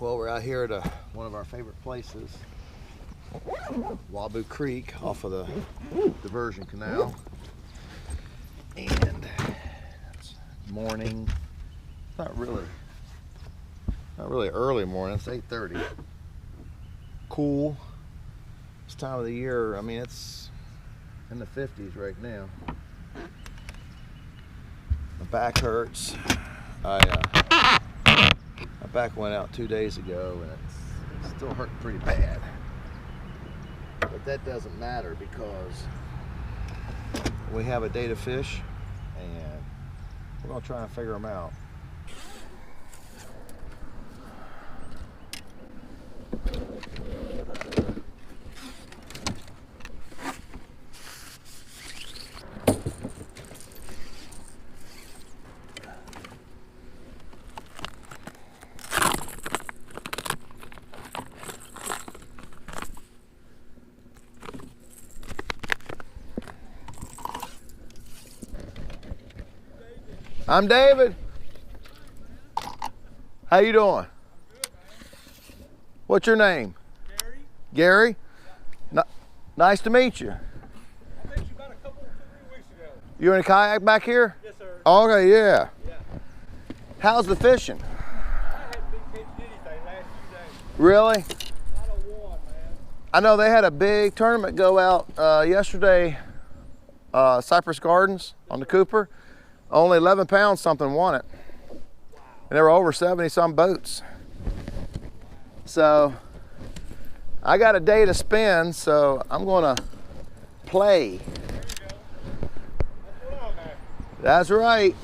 Well, we're out here at one of our favorite places, Waboo Creek, off of the diversion canal. And it's morning. Not really early morning. It's 8:30. Cool. This time of the year, I mean, it's in the 50s right now. My back hurts. My back went out 2 days ago, and it's still hurting pretty bad. But that doesn't matter because we have a day to fish, and we're gonna try and figure them out. I'm David. How you doing? Good, man. What's your name? Gary. Gary? Yeah. Nice to meet you. I met you about 2 or 3 weeks ago. You in a kayak back here? Yes, sir. Okay, yeah. Yeah. How's the fishing? I haven't been catching anything last few days. Really? Not a one, man. I know they had a big tournament go out yesterday, Cypress Gardens on the Cooper. Only 11 pounds something won it. Wow. And there were over 70 some boats. So I got a day to spend, so I'm gonna play. There you go. That's what I'm after. That's right.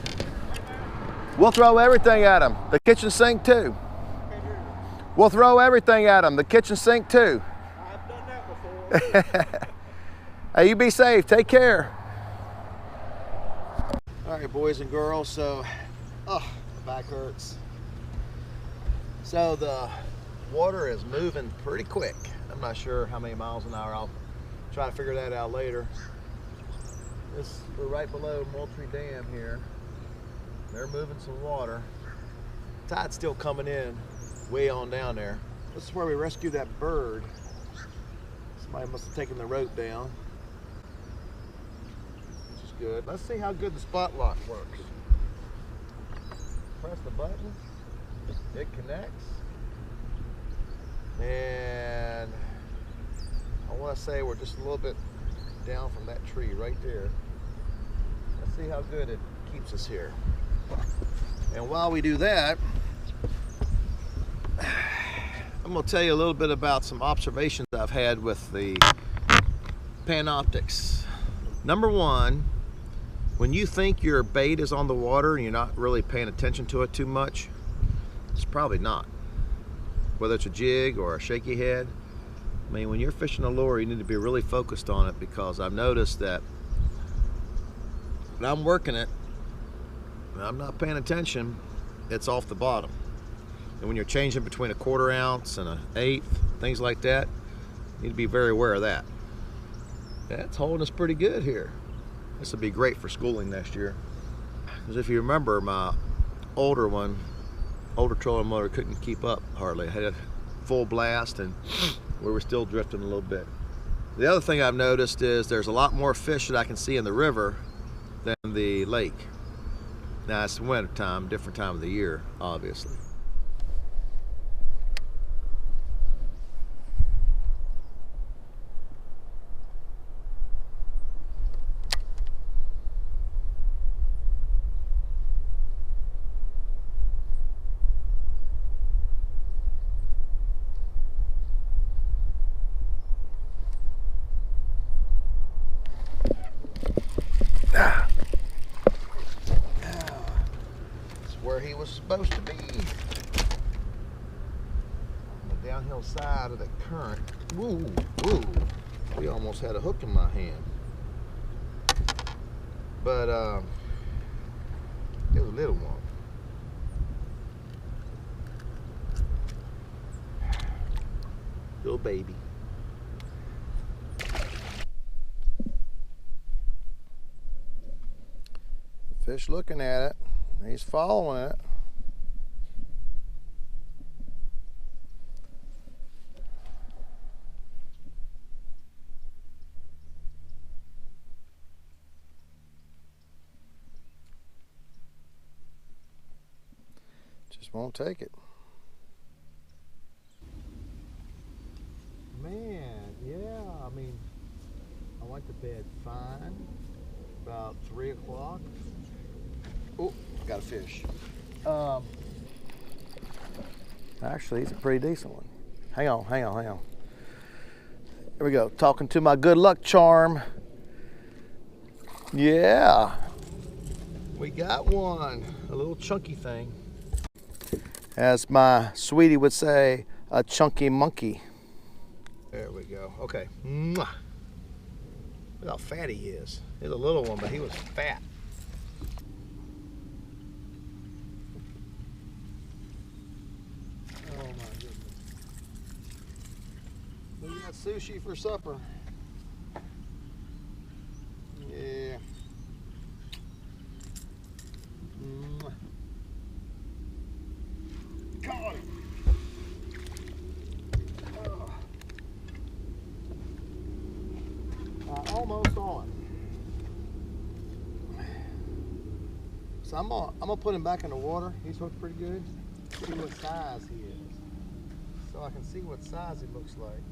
We'll throw everything at them. The kitchen sink too. Can't hear you. We'll throw everything at them. The kitchen sink too. I've done that before. Hey, you be safe. Take care. All right, boys and girls, so, my back hurts. So the water is moving pretty quick. I'm not sure how many miles an hour. I'll try to figure that out later. We're right below Moultrie Dam here. They're moving some water. Tide's still coming in way on down there. This is where we rescued that bird. Somebody must have taken the rope down. Good. Let's see how good the spot lock works. Press the button, it connects, and I want to say we're just a little bit down from that tree right there. Let's see how good it keeps us here. And while we do that, I'm going to tell you a little bit about some observations I've had with the Panoptics. Number one, when you think your bait is on the water and you're not really paying attention to it too much, it's probably not. Whether it's a jig or a shaky head, I mean, when you're fishing a lure, you need to be really focused on it, because I've noticed that when I'm working it and I'm not paying attention, it's off the bottom. And when you're changing between a 1/4 ounce and an 1/8, things like that, you need to be very aware of that. That's holding us pretty good here. This would be great for schooling next year. Because if you remember, my older trolling motor couldn't keep up hardly. I had a full blast and we were still drifting a little bit. The other thing I've noticed is there's a lot more fish that I can see in the river than the lake. Now it's winter time, different time of the year, obviously. Where he was supposed to be, on the downhill side of the current. Woo, woo, we almost had a hook in my hand, but it was a little one. Little baby. Fish looking at it. He's following it. Just won't take it. Man, yeah, I mean, I went to bed fine about 3 o'clock. Oh, got a fish. Actually, he's a pretty decent one. Hang on. Here we go. Talking to my good luck charm. Yeah. We got one. A little chunky thing. As my sweetie would say, a chunky monkey. There we go. Okay. Mwah. Look how fat he is. He's a little one, but he was fat. Oh my goodness. We got sushi for supper. Yeah. Got him. Almost on. So I'm gonna put him back in the water. He's hooked pretty good. See what size he is, so I can see what size he looks like.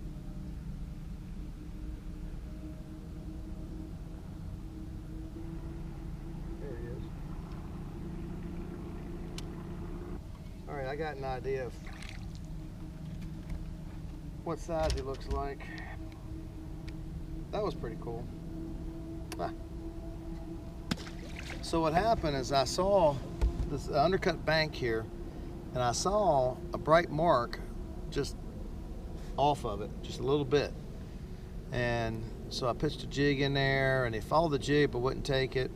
There he is. All right, I got an idea of what size he looks like. That was pretty cool. Ah. So what happened is I saw this undercut bank here, and I saw a bright mark just off of it, just a little bit. And so I pitched a jig in there, and he followed the jig but wouldn't take it.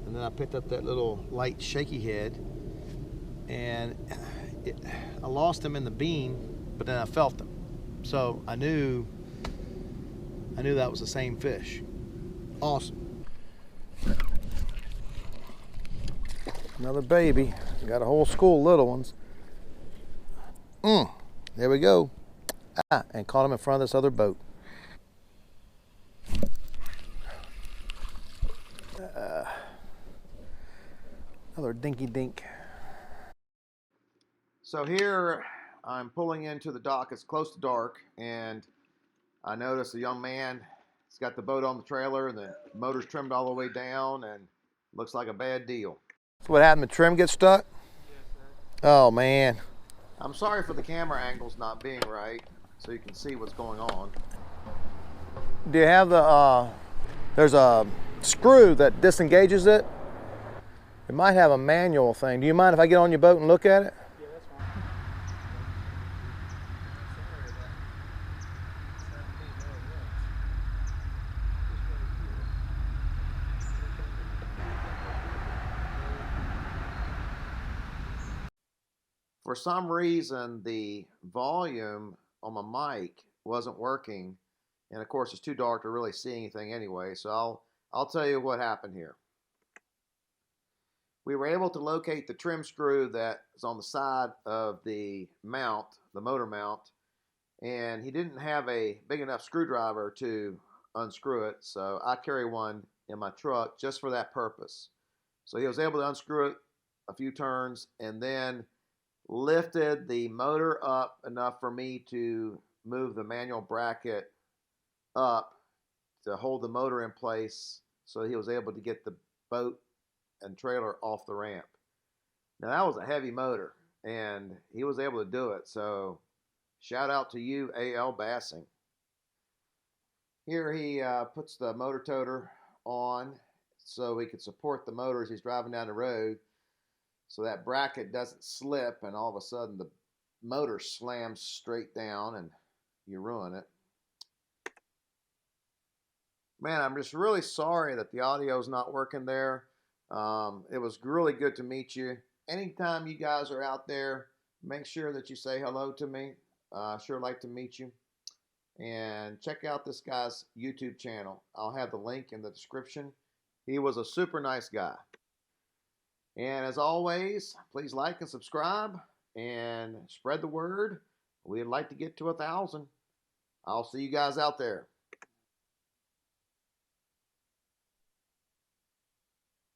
And then I picked up that little light shaky head, and I lost him in the beam, but then I felt him. So I knew that was the same fish. Awesome. Another baby. Got a whole school of little ones. There we go. And caught him in front of this other boat. Another dinky dink. So here I'm pulling into the dock. It's close to dark, and I noticed a young man. He's got the boat on the trailer, and the motor's trimmed all the way down, and looks like a bad deal. So what happened? The trim get stuck? Yes, sir. Oh man. I'm sorry for the camera angles not being right, so you can see what's going on. Do you have the, there's a screw that disengages it? It might have a manual thing. Do you mind if I get on your boat and look at it? Yeah, that's fine. For some reason, the volume on my mic wasn't working, and of course it's too dark to really see anything anyway, so I'll tell you what happened here. We were able to locate the trim screw that is on the side of the mount, the motor mount, and he didn't have a big enough screwdriver to unscrew it, so I carry one in my truck just for that purpose. So he was able to unscrew it a few turns and then lifted the motor up enough for me to move the manual bracket up to hold the motor in place, so he was able to get the boat and trailer off the ramp. Now that was a heavy motor, and he was able to do it, so shout out to you, A.L. Bassing. Here he puts the motor toter on so he could support the motor as he's driving down the road, so that bracket doesn't slip and all of a sudden the motor slams straight down and you ruin it. Man, I'm just really sorry that the audio is not working there. It was really good to meet you. Anytime you guys are out there, make sure that you say hello to me. Sure like to meet you. And check out this guy's YouTube channel. I'll have the link in the description. He was a super nice guy. And as always, please like and subscribe and spread the word. We'd like to get to 1,000. I'll see you guys out there.